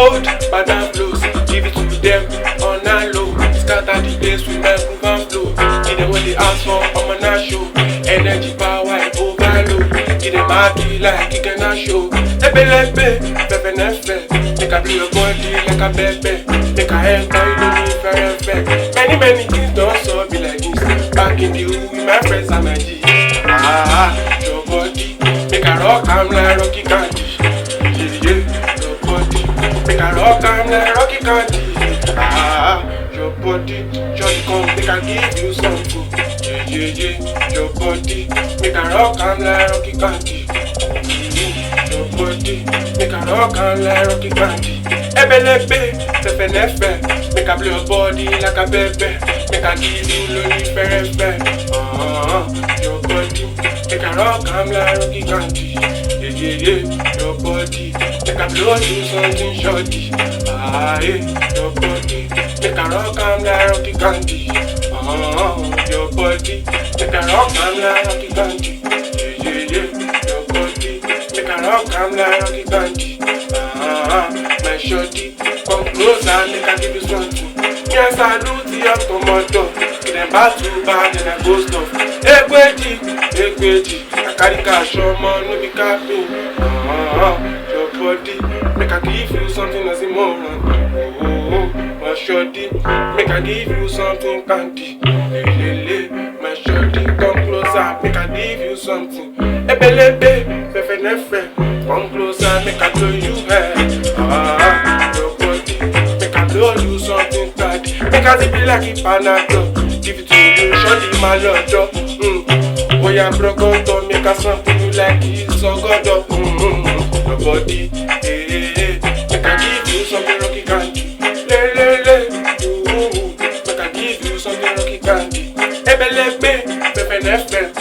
old banana flows, give it to them on a low. Scatter the place with my groove and flow. Give them what they ask for, I'm on a show. Energy power and overload. Give them happy like you cannot show. Lepe, pepe nefe. Make a blow your body like a bebe. Make a enter, you don't need fair effect. Many things don't so be like this. Back in the hood with my friends and my G. Your body. Make a rock, I'm like Rocky Candy. Yeah, your body. Make a rock, I'm like Rocky Candy. Your body. Just come, make a give you something. Yeah, your body. Make a rock, I'm like Rocky Candy. Your body. Make a rock, I'm like Rocky Candy. Ebelebe, pepe nefe. Make a blow your body like a bebe. Make a give you lonely fair. Your body. Make a rock, I'm like Rocky Candy. Yeah, your body. Make a blow you something shorty. Your body. Make a rock, I'm like Rocky Candy. Your body. Make a rock, I'm like Rocky Candy. Yeah, your body. Make a rock, I'm like Rocky Candy. My shorty. Come closer, make I give you something. Yes, I do the tomato. Get them back to back and I go stuff. Ekweji, I carry cash on man, no be capping. Your body, make I give you something as a moron. My shorty, make I give you something candy. My shorty, come closer, make I give you something. Ebelebe, pepe nefe, come closer, make I blow you head. Your body, make I blow you something candy. Make I zip it like a panadol. Give it to you, shorty, my lord. Oh yeah, broke out, make a something you like it's so good up. Your body, make I give you something rocky candy. Make I give you something rocky candy. Ebelebe, pepe nefe,